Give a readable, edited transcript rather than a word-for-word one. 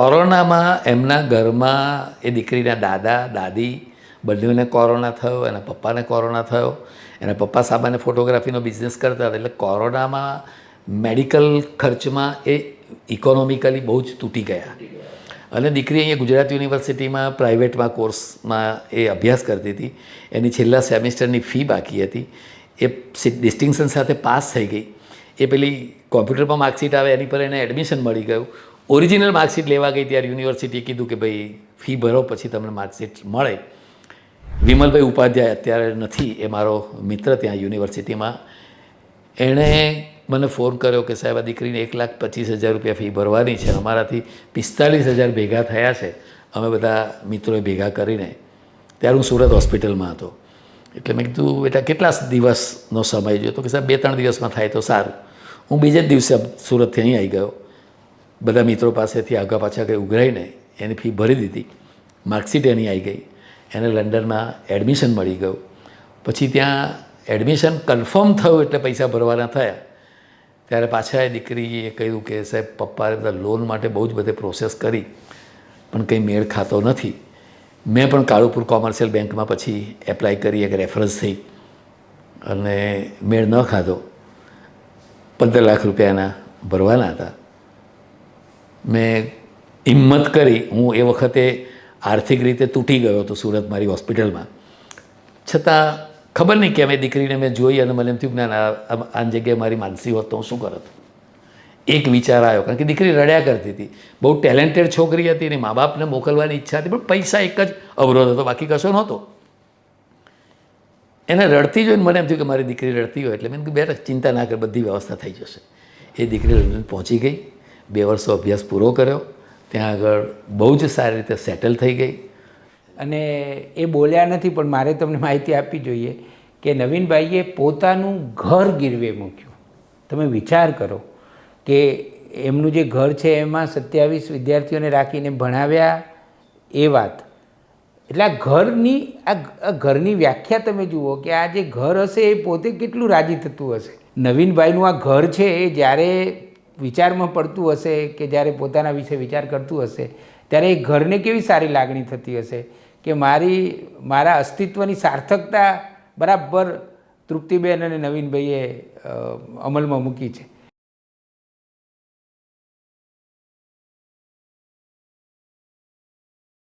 કોરોનામાં એમના ઘરમાં એ દીકરીના દાદા દાદી બંનેને કોરોના થયો, એના પપ્પાને કોરોના થયો. એના પપ્પા સામાન્ય ફોટોગ્રાફીનો બિઝનેસ કરતા હતા, એટલે કોરોનામાં મેડિકલ ખર્ચમાં એ ઇકોનોમિકલી બહુ જ તૂટી ગયા. અને દીકરી અહીંયા ગુજરાત યુનિવર્સિટીમાં પ્રાઇવેટમાં કોર્સમાં એ અભ્યાસ કરતી હતી. એની છેલ્લા સેમિસ્ટરની ફી બાકી હતી. એ ડિસ્ટિંક્શન સાથે પાસ થઈ ગઈ. એ પેલી કોમ્પ્યુટરમાં માર્કશીટ આવે એની પર એને એડમિશન મળી ગયું. ઓરિજિનલ માર્કશીટ લેવા ગઈ ત્યારે યુનિવર્સિટીએ કીધું કે ભાઈ ફી ભરો પછી તમને માર્કશીટ મળે. વિમલભાઈ ઉપાધ્યાય અત્યારે નથી, એ મારો મિત્ર ત્યાં યુનિવર્સિટીમાં. એણે મને ફોન કર્યો કે સાહેબ આ દીકરીને 1,25,000 રૂપિયા ફી ભરવાની છે, અમારાથી 45,000 ભેગા થયા છે અમે બધા મિત્રોએ ભેગા કરીને. ત્યારે હું સુરત હોસ્પિટલમાં હતો. એટલે મેં કીધું બેટા કેટલા દિવસનો સમય જોઈએ? તો કે સાહેબ 2-3 દિવસમાં થાય તો સારું. હું બીજે જ દિવસે સુરતથી અહીં આવી ગયો. બધા મિત્રો પાસેથી આગા પાછા કંઈ ઉઘરાઈને એની ફી ભરી દીધી. માર્કશીટ એની આવી ગઈ. એને લંડનમાં એડમિશન મળી ગયું. પછી ત્યાં એડમિશન કન્ફર્મ થયું એટલે પૈસા ભરવાના થયા. ત્યારે પાછા એ દીકરીએ કહ્યું કે સાહેબ પપ્પાએ બધા લોન માટે બહુ જ બધે પ્રોસેસ કરી પણ કંઈ મેળ ખાતો નથી. મેં પણ કાળુપુર કોમર્શિયલ બેંકમાં પછી એપ્લાય કરી, એક રેફરન્સ થઈ અને મેળ ન ખાધો. 15 લાખ રૂપિયાના ભરવાના હતા. મેં હિંમત કરી, હું એ વખતે આર્થિક રીતે તૂટી ગયો હતો સુરત મારી હોસ્પિટલમાં. છતાં ખબર નહીં કે મેં દીકરીને મેં જોઈ અને મને એમ થયું કે ના આ જગ્યાએ મારી માનસી હોત તો હું શું કરત. એક વિચાર આવ્યો, કારણ કે દીકરી રડ્યા કરતી હતી. બહુ ટેલેન્ટેડ છોકરી હતી અને મા બાપને મોકલવાની ઈચ્છા હતી, પણ પૈસા એક જ અવરોધ હતો, બાકી કશો નહોતો. એને રડતી જોઈને મને એમ થયું કે મારી દીકરી રડતી હોય એટલે મેં કીધું બેટા ચિંતા ના કર, બધી વ્યવસ્થા થઈ જશે. એ દીકરી લંડન પહોંચી ગઈ. 2 વર્ષનો અભ્યાસ પૂરો કર્યો. ત્યાં આગળ બહુ જ સારી રીતે સેટલ થઈ ગઈ. અને એ બોલ્યા નથી પણ મારે તમને માહિતી આપવી જોઈએ કે નવીનભાઈએ પોતાનું ઘર ગીરવે મૂક્યું. તમે વિચાર કરો કે એમનું જે ઘર છે એમાં 27 વિદ્યાર્થીઓને રાખીને ભણાવ્યા એ વાત. એટલે આ ઘરની વ્યાખ્યા તમે જુઓ કે આ જે ઘર હશે એ પોતે કેટલું રાજી થતું હશે. નવીનભાઈનું આ ઘર છે એ જ્યારે વિચારમાં પડતું હશે કે જ્યારે પોતાના વિશે વિચાર કરતું હશે ત્યારે એ ઘરને કેવી સારી લાગણી થતી હશે કે મારા અસ્તિત્વની સાર્થકતા બરાબર તૃપ્તિબેન અને નવીનભાઈએ અમલમાં મૂકી છે.